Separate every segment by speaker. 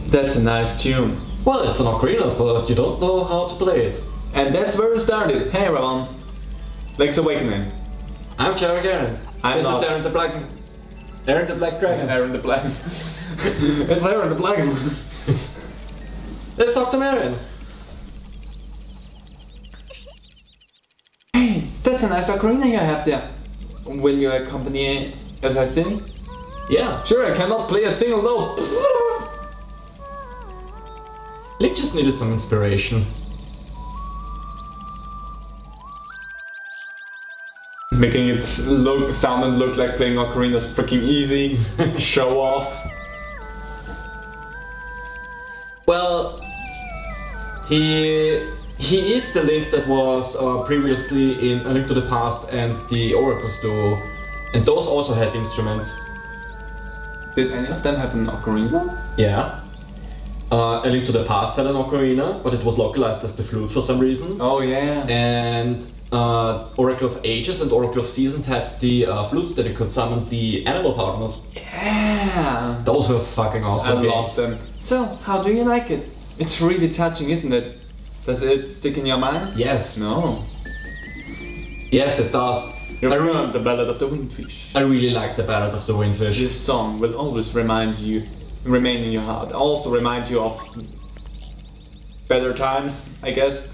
Speaker 1: That's a nice tune.
Speaker 2: Well, it's an ocarina, but you don't know how to play it.
Speaker 1: And that's where it started. Hey everyone. Link's Awakening.
Speaker 2: I'm Jaryl.
Speaker 1: I'm
Speaker 2: This
Speaker 1: not.
Speaker 2: is Aaron the Black. Aaron the Black Dragon.
Speaker 1: Aaron the Black. It's Aaron the Black.
Speaker 2: Let's talk to Marion.
Speaker 1: Hey, that's a nice ocarina you have there. Will you accompany as I sing?
Speaker 2: Yeah.
Speaker 1: Sure, I cannot play a single note.
Speaker 2: Link just needed some inspiration.
Speaker 1: Making it sound and look like playing ocarina is freaking easy. Show off.
Speaker 2: Well, he is the Link that was previously in A Link to the Past and the Oracles duo, and those also had instruments.
Speaker 1: Did any of them have an ocarina?
Speaker 2: Yeah. A Link to the Past had an ocarina, but it was localized as the flute for some reason.
Speaker 1: Oh yeah.
Speaker 2: And Oracle of Ages and Oracle of Seasons had the flutes that you could summon the animal partners.
Speaker 1: Yeah.
Speaker 2: Those were fucking awesome.
Speaker 1: I love them. So, how do you like it? It's really touching, isn't it? Does it stick in your mind?
Speaker 2: Yes.
Speaker 1: No.
Speaker 2: Yes, it does.
Speaker 1: You've heard the Ballad of the Windfish.
Speaker 2: I really like the Ballad of the Windfish.
Speaker 1: This song will always remain in your heart. Also remind you of better times, I guess.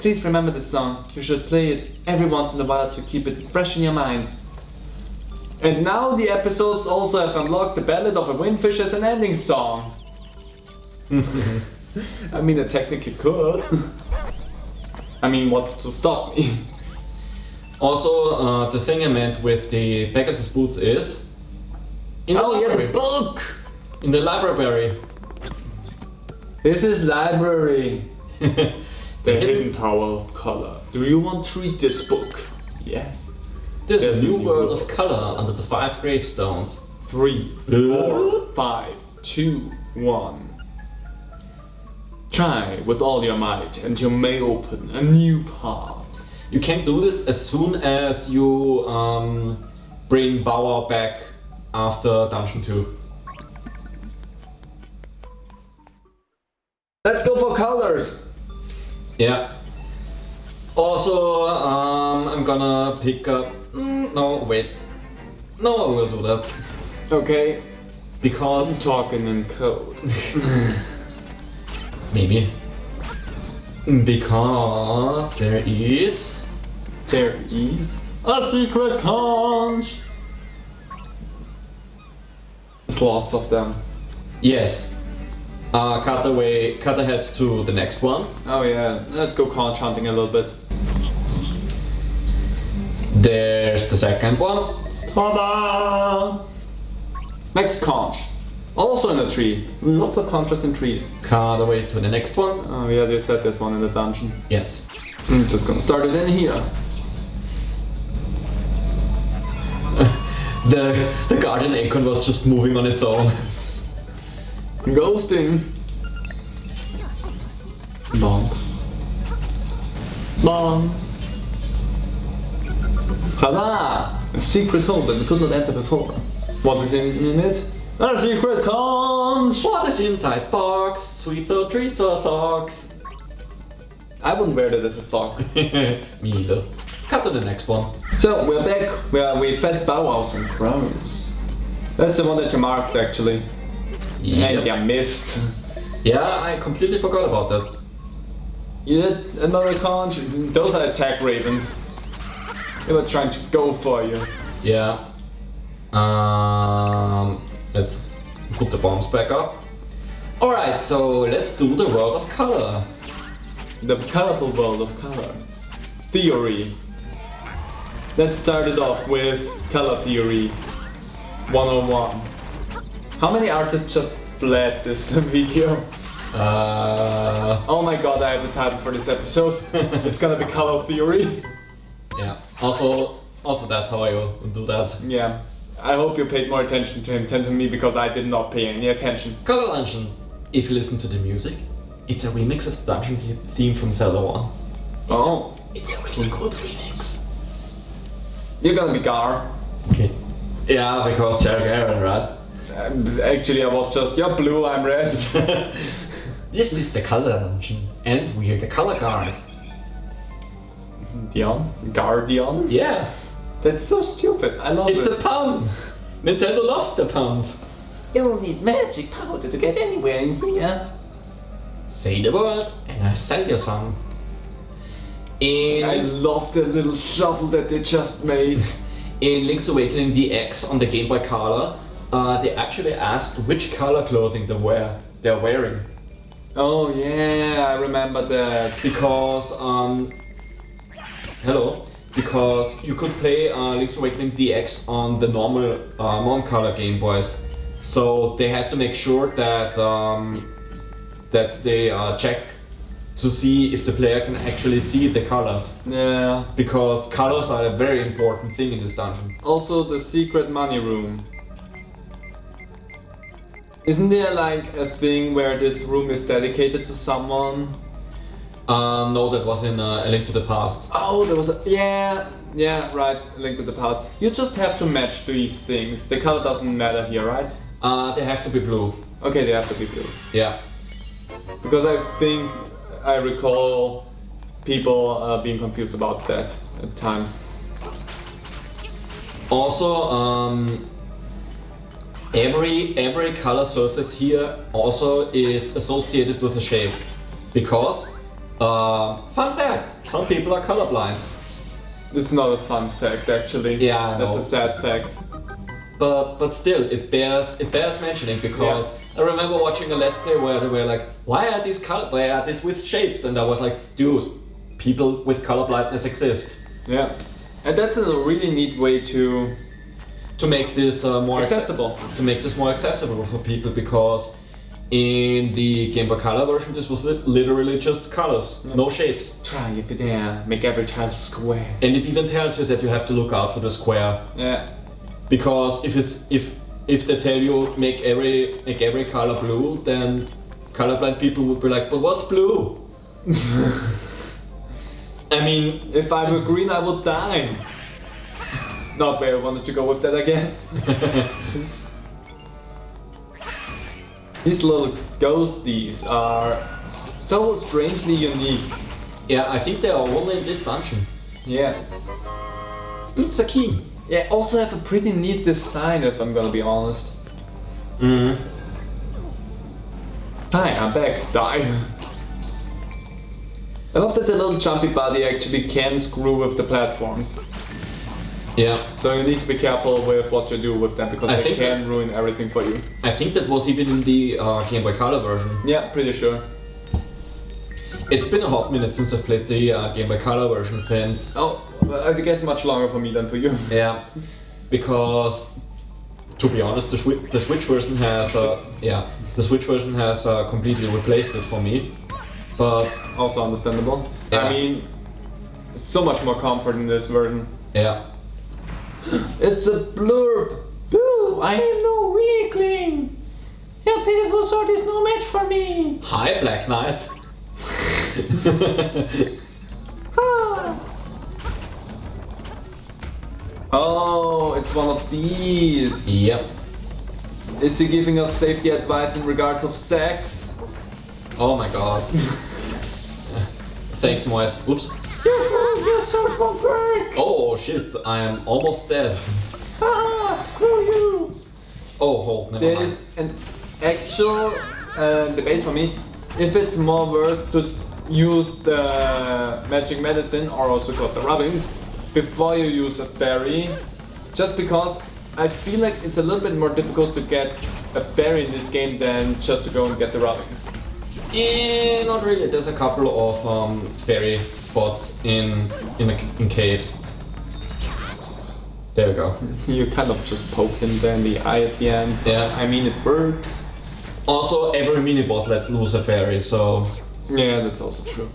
Speaker 1: Please remember this song. You should play it every once in a while to keep it fresh in your mind. And now the episodes also have unlocked the Ballad of a Windfish as an ending song. I mean, I technically could. I mean, what's to stop me?
Speaker 2: Also, the thing I meant with the Pegasus Boots is... In the library.
Speaker 1: The book!
Speaker 2: In the library.
Speaker 1: This is library. The hidden power of color. Do you want to read this book? Yes.
Speaker 2: There's a new world of color under the 5 gravestones.
Speaker 1: 3, 4, 5, 2, 1. Try with all your might and you may open a new path.
Speaker 2: You can do this as soon as you bring Bauer back after Dungeon 2.
Speaker 1: Let's go for colors!
Speaker 2: Yeah. Also, I'm gonna pick up... no, wait. No, I will do that.
Speaker 1: Okay.
Speaker 2: Because...
Speaker 1: I'm talking in code.
Speaker 2: Maybe. Because there is...
Speaker 1: There is a secret conch! There's lots of them.
Speaker 2: Yes. Cut ahead to the next one.
Speaker 1: Oh yeah, let's go conch hunting a little bit.
Speaker 2: There's the second one.
Speaker 1: Ta-da! Next conch. Also in a tree. Lots of conches in trees.
Speaker 2: Cut away to the next one.
Speaker 1: Oh yeah, they said this one in the dungeon.
Speaker 2: Yes.
Speaker 1: I'm just gonna start it in here.
Speaker 2: The guardian acorn was just moving on its own.
Speaker 1: Ghosting. Bonk. Bonk. Ta-da! A secret hole that we could not enter before. What is in it? A secret conch!
Speaker 2: What is inside box? Sweets or treats or socks?
Speaker 1: I wouldn't wear that as a sock.
Speaker 2: Me either. Cut to the next one.
Speaker 1: So, we're back where we fed bow wows and crows. That's the one that you marked actually. And you missed.
Speaker 2: Yeah, I completely forgot about that.
Speaker 1: Yeah, another conch. Those are attack ravens. They were trying to go for you.
Speaker 2: Yeah. Let's put the bombs back up. Alright, so let's do the world of color.
Speaker 1: The colorful world of color. Theory. Let's start it off with color theory 101. How many artists just fled this video? Oh my god, I have the title for this episode. It's gonna be color theory.
Speaker 2: Yeah. Also that's how I do that.
Speaker 1: Yeah. I hope you paid more attention to him than to me because I did not pay any attention.
Speaker 2: Color Dungeon. If you listen to the music, it's a remix of the dungeon theme from Zelda 1. It's a really good remix.
Speaker 1: You're gonna be Gar.
Speaker 2: Okay. Yeah, because Jaryl, right?
Speaker 1: Actually, I was just, you're blue, I'm red.
Speaker 2: This is the color dungeon, and we're the color guard.
Speaker 1: Guardian?
Speaker 2: Yeah,
Speaker 1: That's so stupid, I love
Speaker 2: it's
Speaker 1: it.
Speaker 2: a pun. Nintendo loves the puns.
Speaker 1: You'll need magic powder to get anywhere in here.
Speaker 2: Say the word, and I sell you some.
Speaker 1: I
Speaker 2: In,
Speaker 1: love the little shovel that they just made.
Speaker 2: in Link's Awakening DX on the Game Boy Color, they actually asked which color clothing they're wearing.
Speaker 1: Oh yeah, I remember that.
Speaker 2: Because because you could play Link's Awakening DX on the normal non-color Game Boys, so they had to make sure that that they check to see if the player can actually see the colors,
Speaker 1: Yeah.
Speaker 2: because colors are a very important thing in this dungeon.
Speaker 1: Also the secret money room. Isn't there like a thing where this room is dedicated to someone?
Speaker 2: No, that was in A Link to the Past.
Speaker 1: Oh, there was a... Yeah, right, Link to the Past. You just have to match these things. The color doesn't matter here, right?
Speaker 2: They have to be blue.
Speaker 1: Okay, they have to be blue.
Speaker 2: Yeah.
Speaker 1: Because I think I recall people being confused about that at times.
Speaker 2: Also, every color surface here also is associated with a shape, because fun fact, some people are colorblind.
Speaker 1: It's not a fun fact, actually.
Speaker 2: Yeah, I know.
Speaker 1: That's a sad fact.
Speaker 2: But still, it bears mentioning, because I remember watching a Let's Play where they were like, why are these with shapes? And I was like, dude, people with color blindness exist.
Speaker 1: Yeah. And that's a really neat way to
Speaker 2: make this more
Speaker 1: accessible.
Speaker 2: To make this more accessible for people, because in the Game Boy Color version this was literally just colors, no shapes.
Speaker 1: Try if you dare, make every child square.
Speaker 2: And it even tells you that you have to look out for the square.
Speaker 1: Yeah.
Speaker 2: Because if they tell you make every color blue, then colorblind people would be like, but what's blue? I mean,
Speaker 1: if I were green, I would die. Not where I wanted to go with that, I guess. These little ghosties are so strangely unique.
Speaker 2: Yeah, I think they are only in this dungeon.
Speaker 1: Yeah.
Speaker 2: It's a key.
Speaker 1: Yeah, also have a pretty neat design, if I'm gonna be honest. Hi, I'm back. Die. I love that the little jumpy body actually can screw with the platforms.
Speaker 2: Yeah.
Speaker 1: So you need to be careful with what you do with them, because they can ruin everything for you.
Speaker 2: I think that was even in the Game Boy Color version.
Speaker 1: Yeah, pretty sure.
Speaker 2: It's been a hot minute since I've played the Game Boy Color version since...
Speaker 1: Oh, I guess much longer for me than for you.
Speaker 2: Yeah, because to be honest, the Switch version has the Switch version has completely replaced it for me. But
Speaker 1: also understandable.
Speaker 2: Yeah.
Speaker 1: I mean, so much more comfort in this version.
Speaker 2: Yeah.
Speaker 1: It's a blurb. Boo! I am no weakling. Your pitiful sword is no match for me.
Speaker 2: Hi, Black Knight.
Speaker 1: Oh, it's one of these.
Speaker 2: Yep.
Speaker 1: Is he giving us safety advice in regards of sex?
Speaker 2: Oh my god. Thanks, Moise. Oops.
Speaker 1: Your sword won't work.
Speaker 2: Oh shit, I am almost dead.
Speaker 1: Ah, screw you.
Speaker 2: Oh, hold, never
Speaker 1: There
Speaker 2: mind.
Speaker 1: is an actual debate for me if it's more worth to use the magic medicine, or also called the rubbings, before you use a fairy, just because I feel like it's a little bit more difficult to get a fairy in this game than just to go and get the rubbings.
Speaker 2: Not really. There's a couple of fairy spots in caves. There we go.
Speaker 1: You kind of just poke him there in the eye at the end.
Speaker 2: Yeah.
Speaker 1: I mean, it works.
Speaker 2: Also, every mini boss lets loose a fairy, so
Speaker 1: Yeah, that's also true.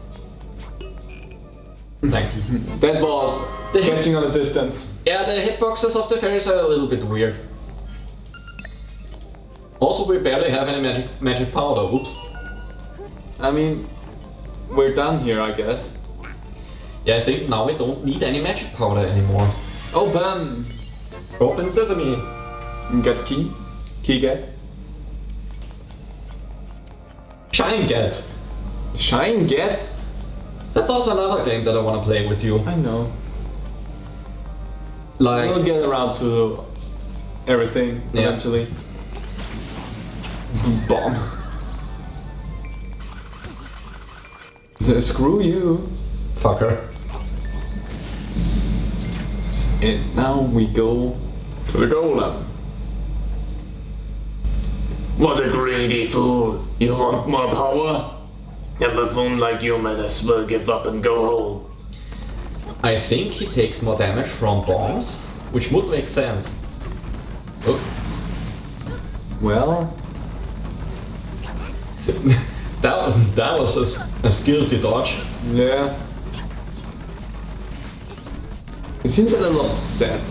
Speaker 2: thanks.
Speaker 1: That was catching on a distance.
Speaker 2: Yeah, the hitboxes of the fairies are a little bit weird. Also, we barely have any magic powder. Oops.
Speaker 1: I mean, we're done here, I guess.
Speaker 2: Yeah, I think now we don't need any magic powder anymore.
Speaker 1: Open!
Speaker 2: Open sesame.
Speaker 1: Get key? Key get?
Speaker 2: Shine Get.
Speaker 1: Shine get?
Speaker 2: That's also another game that I want to play with you.
Speaker 1: I know.
Speaker 2: Like,
Speaker 1: We'll get around to everything
Speaker 2: Yeah.
Speaker 1: eventually. Bomb. Screw you.
Speaker 2: fucker.
Speaker 1: And now we go to the Golem.
Speaker 3: What a greedy fool. You want more power? A buffoon like you might as well give up and go home.
Speaker 2: I think he takes more damage from bombs, which would make sense. Oh.
Speaker 1: Well,
Speaker 2: that was a skillsy dodge.
Speaker 1: yeah. He seems a little upset.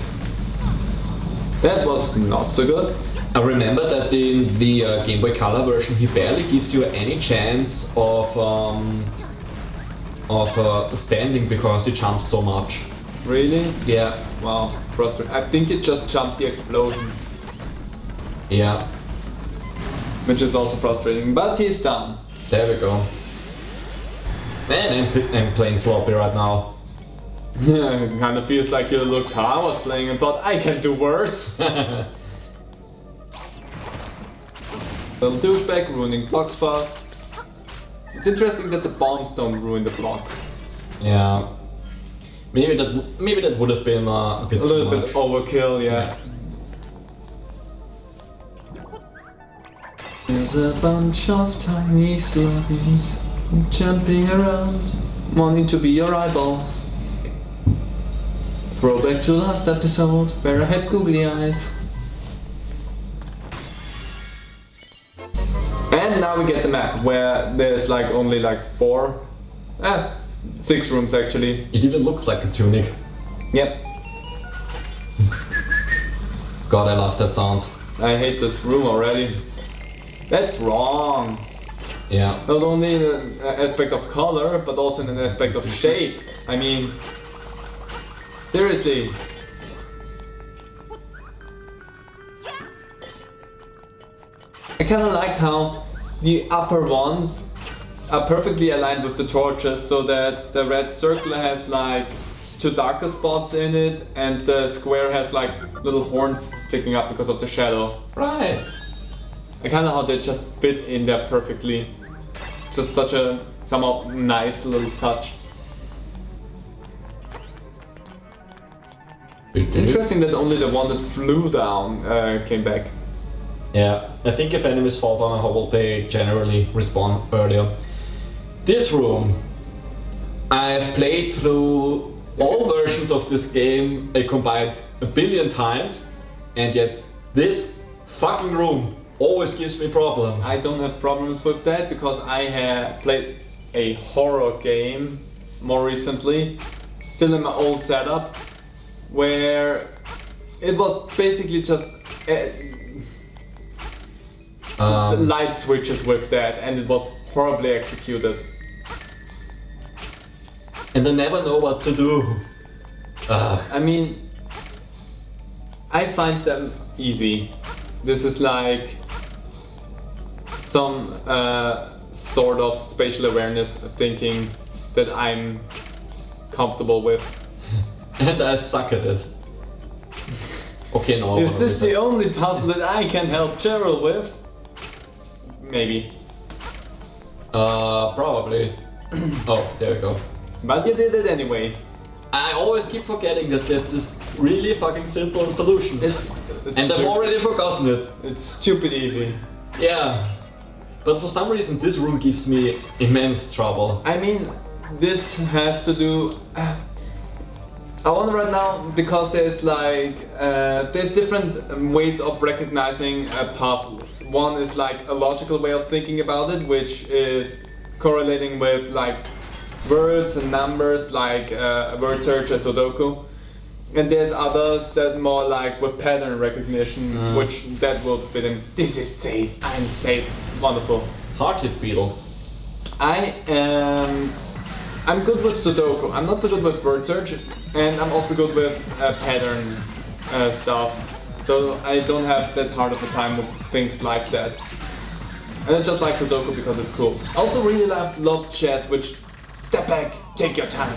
Speaker 1: That was not so good.
Speaker 2: I remember that in the Game Boy Color version, he barely gives you any chance of standing because he jumps so much.
Speaker 1: Really?
Speaker 2: Yeah,
Speaker 1: Wow, frustrating. I think it just jumped the explosion,
Speaker 2: yeah.
Speaker 1: which is also frustrating. But he's done.
Speaker 2: There we go. Man, I'm playing sloppy right now.
Speaker 1: It kind of feels like you looked how I was playing and thought I can do worse. Little douchebag ruining blocks fast. It's interesting that the bombs don't ruin the blocks.
Speaker 2: Yeah. Maybe that would have been a bit
Speaker 1: A little
Speaker 2: too
Speaker 1: bit
Speaker 2: much.
Speaker 1: overkill, yeah. There's a bunch of tiny slums jumping around, wanting to be your eyeballs. Throwback to last episode where I had googly eyes. And now we get the map where there's like only like 6 rooms actually.
Speaker 2: It even looks like a tunic.
Speaker 1: Yep.
Speaker 2: God, I love that sound.
Speaker 1: I hate this room already. That's wrong.
Speaker 2: Yeah.
Speaker 1: Not only in an aspect of color, but also in an aspect of shape. I mean, seriously. I kinda like how the upper ones are perfectly aligned with the torches so that the red circle has like 2 darker spots in it and the square has like little horns sticking up because of the shadow.
Speaker 2: Right.
Speaker 1: I kinda how they just fit in there perfectly. It's just such a somehow nice little touch. Interesting that only the one that flew down came back.
Speaker 2: Yeah, I think if enemies fall down a hole, they generally respawn earlier. This room, I've played through all versions of this game combined a billion times, and yet this fucking room always gives me problems.
Speaker 1: I don't have problems with that because I have played a horror game more recently, still in my old setup, where it was basically just light switches with that, and it was horribly executed.
Speaker 2: And I never know what to do.
Speaker 1: I mean, I find them easy. This is like some sort of spatial awareness thinking that I'm comfortable with.
Speaker 2: And I suck at it. Okay, no.
Speaker 1: Is this the only puzzle that I can help Jaryl with? Maybe.
Speaker 2: Probably. Oh, there we go.
Speaker 1: But you did it anyway.
Speaker 2: I always keep forgetting that there's this really fucking simple solution. And I've already forgotten it.
Speaker 1: It's stupid easy.
Speaker 2: Yeah. But for some reason this room gives me immense trouble.
Speaker 1: I mean, this has to do... I wonder right now, because there's like... there's different ways of recognizing puzzles. One is like a logical way of thinking about it, which is correlating with like words and numbers, like word search or Sudoku. And there's others that more like with pattern recognition, which that will fit in. This is safe, I'm safe, wonderful.
Speaker 2: Heart hit beetle.
Speaker 1: I'm good with Sudoku. I'm not so good with word search, and I'm also good with pattern stuff. so I don't have that hard of a time with things like that. And I just like Sudoku because it's cool. Also really love chess, which, step back, take your time.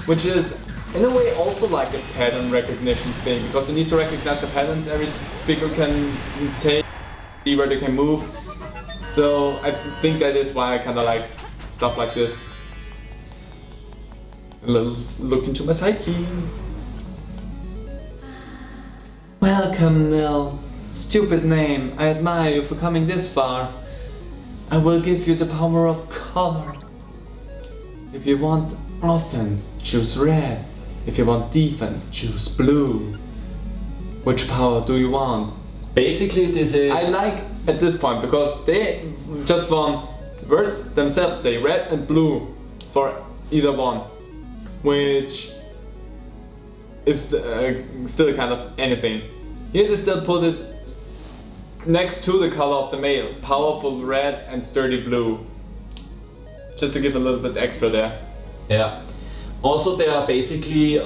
Speaker 1: Which is, in a way, also like a pattern recognition thing, because you need to recognize the patterns every figure can take, see where they can move. So I think that is why I kinda like stuff like this. A little look into my psyche. Welcome, Nil. Stupid name. I admire you for coming this far. I will give you the power of color. If you want offense, choose red. If you want defense, choose blue. Which power do you want?
Speaker 2: Basically, this is.
Speaker 1: I like at this point because they just from words themselves say red and blue for either one, which is still kind of anything. Here they still put it next to the color of the male, powerful red and sturdy blue, just to give a little bit extra there.
Speaker 2: Yeah. Also, they are basically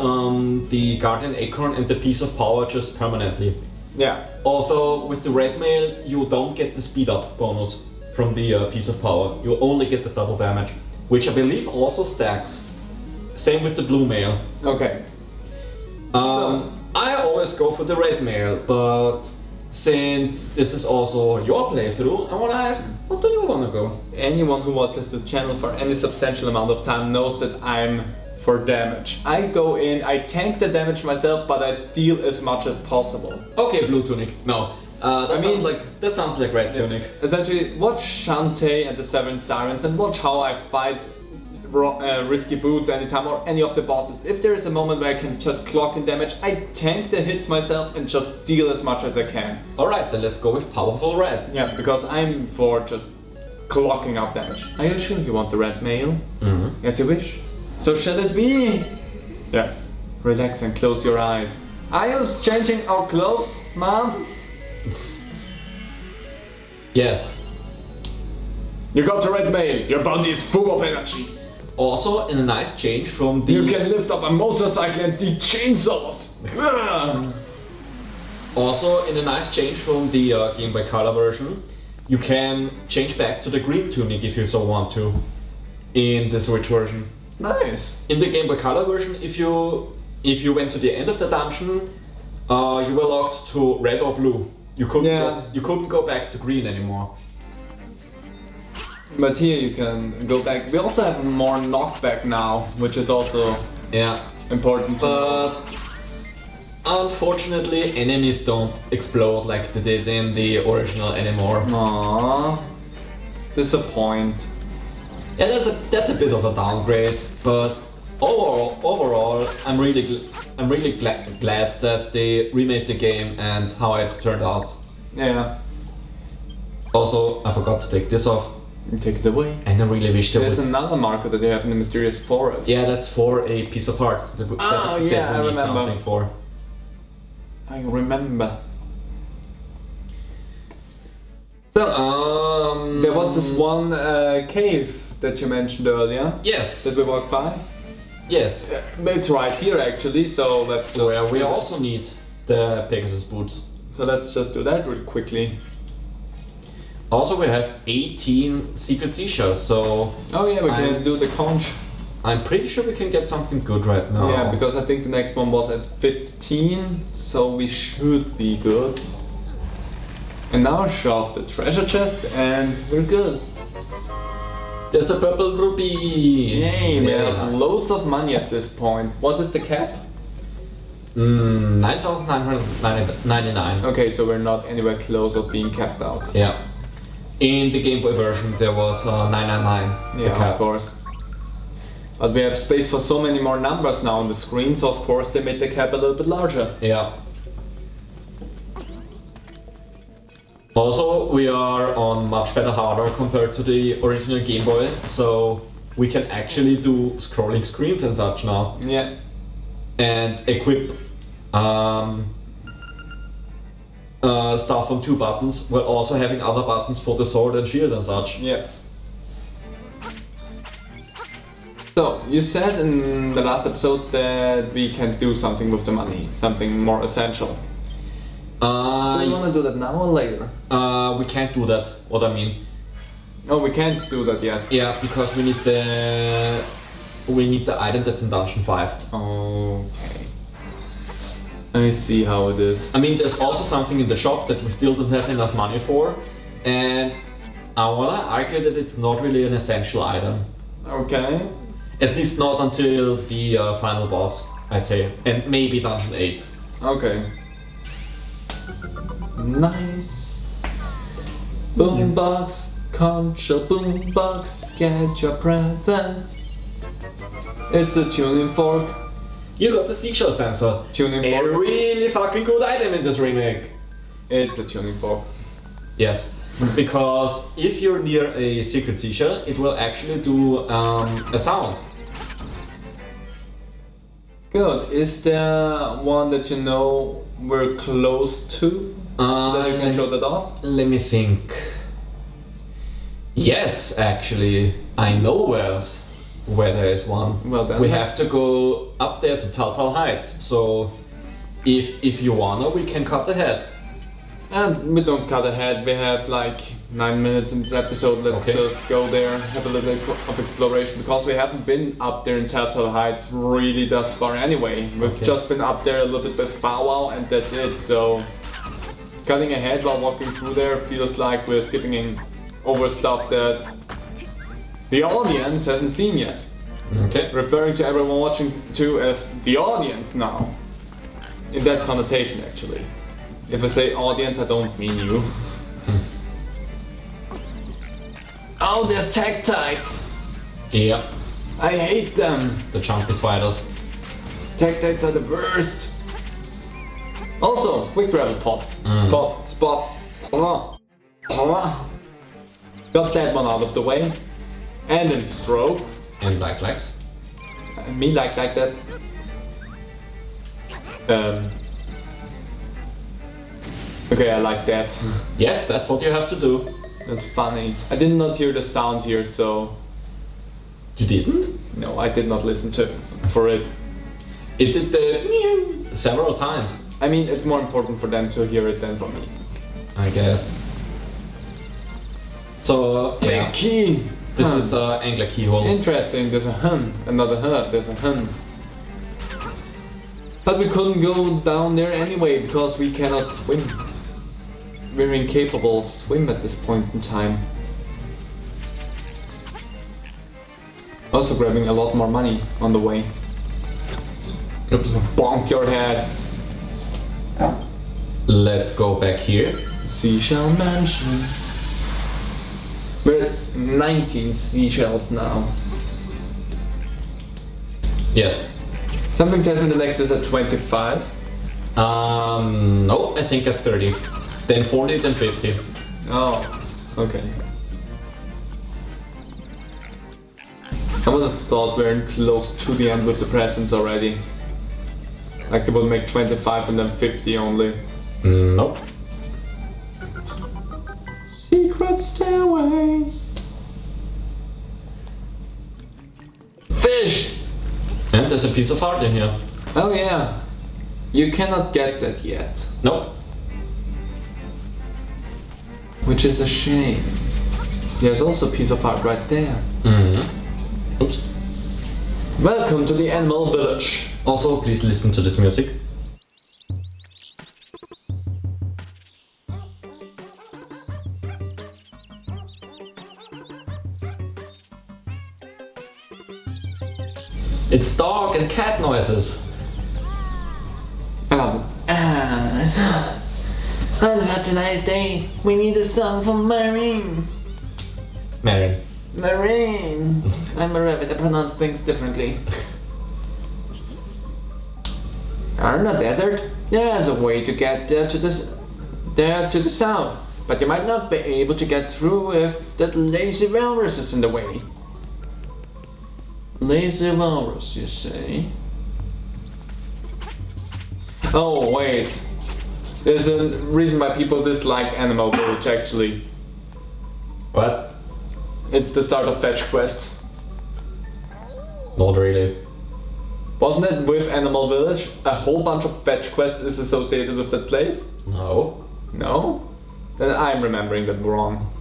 Speaker 2: the guardian acorn and the piece of power just permanently.
Speaker 1: Yeah.
Speaker 2: Although with the red male, you don't get the speed up bonus from the piece of power. You only get the double damage, which I believe also stacks. Same with the blue male.
Speaker 1: Okay.
Speaker 2: I always go for the red male, but since this is also your playthrough, I want to ask, what do you want to go?
Speaker 1: Anyone who watches the channel for any substantial amount of time knows that I'm for damage. I go in, I tank the damage myself, but I deal as much as possible.
Speaker 2: Okay, blue tunic. No, that sounds like red tunic.
Speaker 1: Essentially, watch Shantae and the Seven Sirens and watch how I fight Risky Boots anytime or any of the bosses. If there is a moment where I can just clock in damage, I tank the hits myself and just deal as much as I can.
Speaker 2: Alright, then let's go with powerful red.
Speaker 1: Yeah, because I'm for just clocking out damage. Are you sure you want the red male?
Speaker 2: Mm-hmm.
Speaker 1: Yes, you wish. So shall it be? Yes. Relax and close your eyes. Are you changing our clothes, Mom?
Speaker 2: Yes.
Speaker 1: You got the red male. Your body is full of energy.
Speaker 2: Also, in a nice change from the...
Speaker 1: You can lift up a motorcycle and do chainsaws.
Speaker 2: Also, in a nice change from the Game Boy Color version, you can change back to the green tunic if you so want to, in the Switch version.
Speaker 1: Nice.
Speaker 2: In the Game Boy Color version, if you went to the end of the dungeon, you were locked to red or blue. You couldn't go back to green anymore.
Speaker 1: But here you can go back. We also have more knockback now, which is also important to know.
Speaker 2: Unfortunately, enemies don't explode like they did in the original anymore.
Speaker 1: Aww. Disappoint.
Speaker 2: Yeah, that's a bit of a downgrade, but overall, I'm really glad that they remade the game and how it turned out.
Speaker 1: Yeah.
Speaker 2: Also, I forgot to take this off.
Speaker 1: Take it away.
Speaker 2: And I really wish there
Speaker 1: There's
Speaker 2: was
Speaker 1: another marker that they have in the mysterious forest.
Speaker 2: Yeah, that's for a piece of art. That we
Speaker 1: I
Speaker 2: need
Speaker 1: remember.
Speaker 2: something for.
Speaker 1: I remember. So, there was this one cave that you mentioned earlier.
Speaker 2: Yes.
Speaker 1: That we walked by.
Speaker 2: Yes.
Speaker 1: It's right here actually, so let's just...
Speaker 2: Where we also need the Pegasus Boots.
Speaker 1: So let's just do that real quickly.
Speaker 2: Also, we have 18 secret seashells, so...
Speaker 1: Oh yeah, we can do the conch.
Speaker 2: I'm pretty sure we can get something good right now.
Speaker 1: Yeah, because I think the next one was at 15, so we should be good. And now shove the treasure chest and we're good.
Speaker 2: There's a purple ruby!
Speaker 1: Yay, we have
Speaker 2: nice.
Speaker 1: loads of money at this point. What is the cap?
Speaker 2: 9,999.
Speaker 1: Okay, so we're not anywhere close of being capped out.
Speaker 2: Yeah. In the Game Boy version there was 999. the
Speaker 1: Yeah,
Speaker 2: cap.
Speaker 1: of course. But we have space for so many more numbers now on the screen, so of course they made the cap a little bit larger.
Speaker 2: Yeah. Also, we are on much better hardware compared to the original Game Boy, so we can actually do scrolling screens and such now.
Speaker 1: Yeah.
Speaker 2: And equip stuff on 2 buttons, while also having other buttons for the sword and shield and such.
Speaker 1: Yeah. So, you said in the last episode that we can do something with the money, something more essential. Do you want to do that now or later?
Speaker 2: We can't do that. What I mean?
Speaker 1: Oh, we can't do that yet.
Speaker 2: Yeah, because we need the item that's in Dungeon 5.
Speaker 1: Okay. I see how it is.
Speaker 2: I mean, there's also something in the shop that we still don't have enough money for, and I wanna argue that it's not really an essential item.
Speaker 1: Okay.
Speaker 2: At least not until the final boss, I'd say, and maybe Dungeon 8.
Speaker 1: Okay. Nice. Boombox, concha boombox, get your presents. It's a tuning fork.
Speaker 2: You got the Seashell sensor.
Speaker 1: Tuning
Speaker 2: A
Speaker 1: fork.
Speaker 2: really fucking good item in this remake.
Speaker 1: It's a tuning fork.
Speaker 2: Yes, because if you're near a secret seashell, it will actually do a sound.
Speaker 1: Good. Is there one that you know we're close to? So that you can show that off?
Speaker 2: Let me think. Yes, actually, I know where there is one.
Speaker 1: Well then.
Speaker 2: We have to go up there to Telltale Heights. So, if you wanna, we can cut ahead.
Speaker 1: And we don't cut ahead, we have like 9 minutes in this episode, let's
Speaker 2: Okay.
Speaker 1: just go there, have a little of exploration, because we haven't been up there in Telltale Heights really thus far anyway. We've
Speaker 2: Okay.
Speaker 1: just been up there a little bit with Bow Wow and that's it, so cutting ahead while walking through there feels like we're skipping over stuff that the audience hasn't seen yet.
Speaker 2: Okay.
Speaker 1: Referring to everyone watching too as the audience now. In that connotation actually. If I say audience, I don't mean you. Oh, there's Tactites!
Speaker 2: Yeah,
Speaker 1: I hate them!
Speaker 2: the chunky spiders.
Speaker 1: Tactites are the worst! Also, quick travel pot. Pot, spot. Got that one out of the way. And in stroke.
Speaker 2: And black legs.
Speaker 1: Me like that. Okay, I like that.
Speaker 2: Yes, that's what you have to do.
Speaker 1: That's funny. I did not hear the sound here, so
Speaker 2: You didn't?
Speaker 1: no, I did not listen for it.
Speaker 2: It did the meow several times,
Speaker 1: I mean, it's more important for them to hear it than for me.
Speaker 2: I guess. So, yeah,
Speaker 1: Big key!
Speaker 2: this
Speaker 1: Huh.
Speaker 2: is an angler keyhole.
Speaker 1: Interesting, there's a hun, another hun, there's a hun. But we couldn't go down there anyway because we cannot swim. We're incapable of swim at this point in time. Also grabbing a lot more money on the way.
Speaker 2: Oops.
Speaker 1: Bonk your head.
Speaker 2: Let's go back here.
Speaker 1: Seashell Mansion. We're at 19 seashells now.
Speaker 2: Yes.
Speaker 1: Something tells me the next is at 25.
Speaker 2: No, I think at 30. Then 40, then 50.
Speaker 1: Oh, okay. I would have thought we're close to the end with the presents already. Like it would make 25 and then 50 only.
Speaker 2: Nope.
Speaker 1: Secret stairway. Fish!
Speaker 2: And there's a piece of heart in here.
Speaker 1: Oh yeah. You cannot get that yet.
Speaker 2: Nope.
Speaker 1: Which is a shame. There's also a piece of art right there.
Speaker 2: Oops.
Speaker 1: Welcome to the Animal Village.
Speaker 2: Also, please listen to this music. It's dog and cat noises.
Speaker 1: On such a nice day, we need a song for Marine.
Speaker 2: Marion.
Speaker 1: Marine. I'm a rabbit, I pronounce things differently. In the desert, there's a way to get there to the south, but you might not be able to get through if that lazy walrus is in the way. Lazy walrus, you say? Oh wait, there's a reason why people dislike Animal Village actually.
Speaker 2: What?
Speaker 1: It's the start of Fetch Quest.
Speaker 2: Not really.
Speaker 1: Wasn't it with Animal Village? A whole bunch of fetch quests is associated with that place?
Speaker 2: No.
Speaker 1: No? Then I'm remembering that wrong.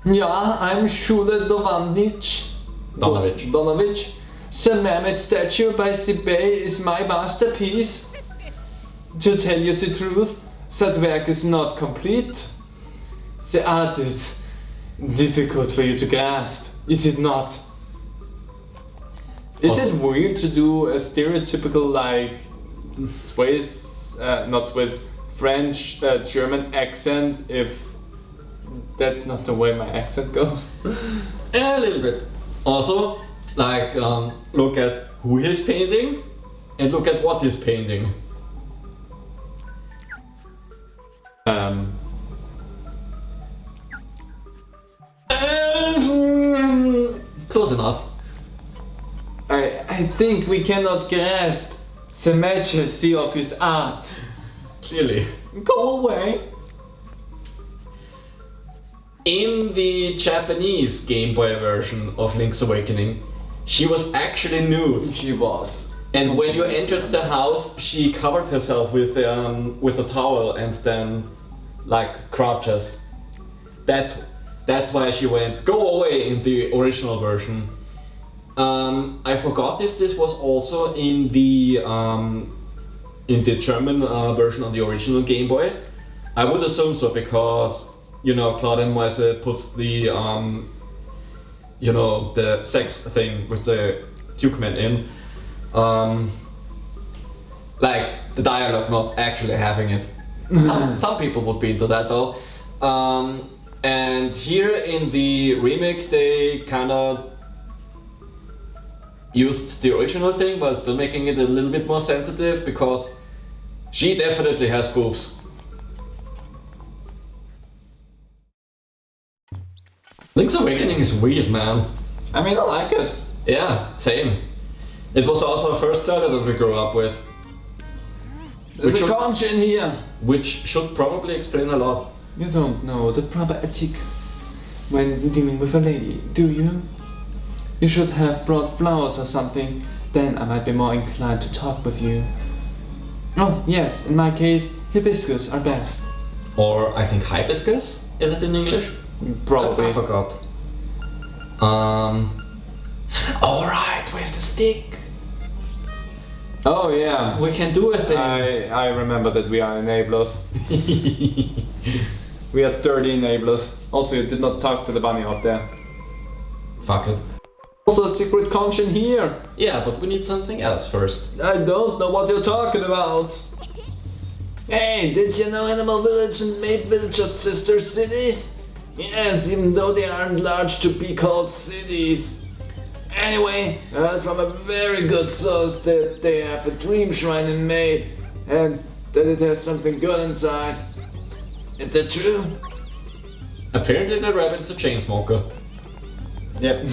Speaker 1: Yeah, I'm Shule Donovich. Sir Mehmet statue by Sibey is my masterpiece. To tell you the truth, that work is not complete. The art is difficult for you to grasp, is it not? Is it weird to do a stereotypical like Swiss, not Swiss, French, German accent if that's not the way my accent goes?
Speaker 2: Yeah, a little bit. Also, like, look at who he's painting and look at what he's painting. Close enough.
Speaker 1: I think we cannot grasp the majesty of his art.
Speaker 2: Clearly.
Speaker 1: Go away.
Speaker 2: In the Japanese Game Boy version of Link's Awakening, she was actually nude.
Speaker 1: She was.
Speaker 2: And when you entered the house, she covered herself with a towel and then like crouches. That's why she went go away in the original version. I forgot if this was also in the German version on the original Game Boy. I would assume so because Claude and Moise put the the sex thing with the Dukeman in. Like the dialogue not actually having it. Some people would be into that though. And here in the remake they kinda used the original thing but still making it a little bit more sensitive because she definitely has boobs. Link's Awakening is weird, man.
Speaker 1: I mean, I like it.
Speaker 2: Yeah, same. It was also our first Zelda that we grew up with.
Speaker 1: There's a conch in here.
Speaker 2: Which should probably explain a lot.
Speaker 1: You don't know the proper etiquette when dealing with a lady, do you? You should have brought flowers or something, then I might be more inclined to talk with you. Oh, yes, in my case, hibiscus are best.
Speaker 2: Or I think hibiscus? Is it in English?
Speaker 1: Probably.
Speaker 2: I forgot. Alright, we have the stick.
Speaker 1: Oh yeah.
Speaker 2: We can do a thing.
Speaker 1: I remember that we are enablers. We are dirty enablers. Also, you did not talk to the bunny out there.
Speaker 2: Fuck it.
Speaker 1: Also a secret conch in here.
Speaker 2: Yeah, but we need something else first.
Speaker 1: I don't know what you're talking about. Hey, did you know Animal Village and Maid Village are sister cities? Yes, even though they aren't large to be called cities. Anyway, I heard from a very good source that they have a dream shrine in Maid and that it has something good inside. Is that true?
Speaker 2: Apparently the rabbit's a chain smoker.
Speaker 1: Yep.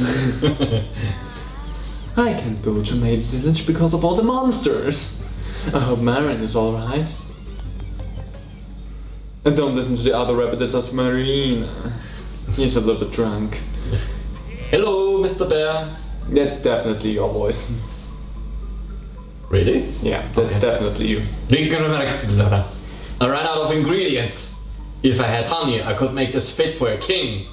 Speaker 1: I can't go to Maid Village because of all the monsters. I hope Marin is alright. And don't listen to the other rabbit that says Marina. He's a little bit drunk.
Speaker 2: Hello, Mr. Bear.
Speaker 1: That's definitely your voice.
Speaker 2: Really?
Speaker 1: Yeah, that's definitely you.
Speaker 2: I ran out of ingredients. If I had honey, I could make this fit for a king.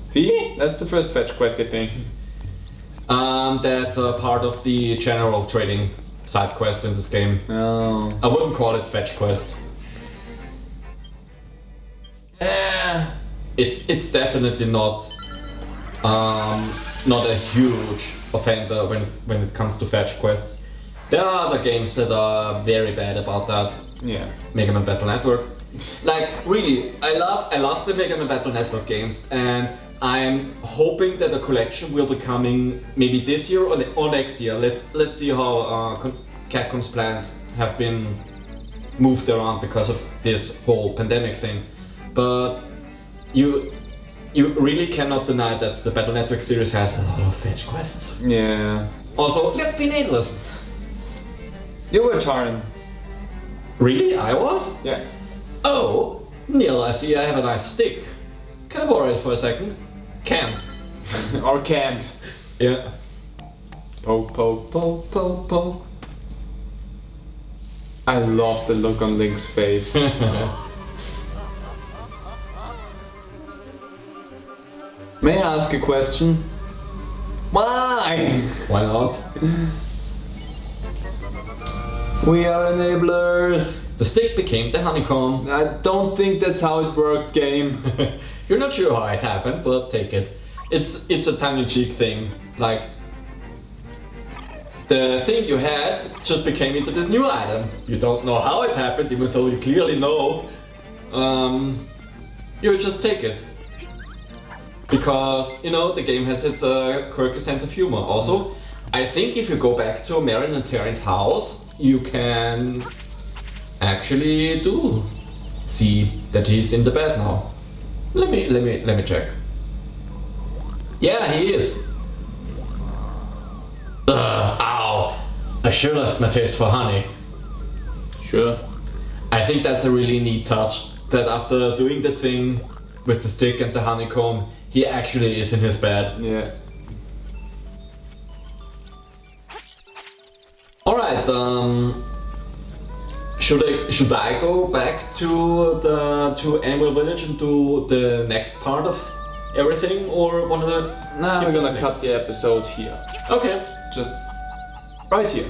Speaker 1: See? That's the first fetch quest, I think.
Speaker 2: That's a part of the general trading side quest in this game.
Speaker 1: Oh.
Speaker 2: I wouldn't call it fetch quest. It's definitely not a huge offender when it comes to fetch quests. There are other games that are very bad about that.
Speaker 1: Yeah.
Speaker 2: Mega Man Battle Network. Like really, I love the Mega Man Battle Network games, and I'm hoping that a collection will be coming maybe this year or next year. Let's see how Capcom's plans have been moved around because of this whole pandemic thing. But you really cannot deny that the Battle Network series has a lot of fetch quests.
Speaker 1: Yeah.
Speaker 2: Also, let's be nameless.
Speaker 1: You were Taran.
Speaker 2: Really? I was?
Speaker 1: Yeah.
Speaker 2: Oh, Neil, I see I have a nice stick. Can I borrow it for a second? Can.
Speaker 1: Or can't.
Speaker 2: Yeah.
Speaker 1: Poke, poke, poke, poke, poke. I love the look on Link's face. May I ask a question? Why?
Speaker 2: Why not?
Speaker 1: We are enablers.
Speaker 2: The stick became the honeycomb.
Speaker 1: I don't think that's how it worked, game.
Speaker 2: You're not sure how it happened, but take it. It's a tongue-in-cheek thing. Like, the thing you had just became into this new item. You don't know how it happened, even though you clearly know. You just take it. Because, you know, the game has its quirky sense of humor. Also, I think if you go back to Marin and Terran's house, you can actually do see that he's in the bed now. Let me check. Yeah, he is. Ow! I sure lost my taste for honey.
Speaker 1: Sure.
Speaker 2: I think that's a really neat touch. That after doing the thing with the stick and the honeycomb, he actually is in his bed.
Speaker 1: Yeah.
Speaker 2: Alright, should I go back to Animal Village and do the next part of everything, or wanna?
Speaker 1: Now we're gonna cut the episode here.
Speaker 2: Okay.
Speaker 1: Just right here.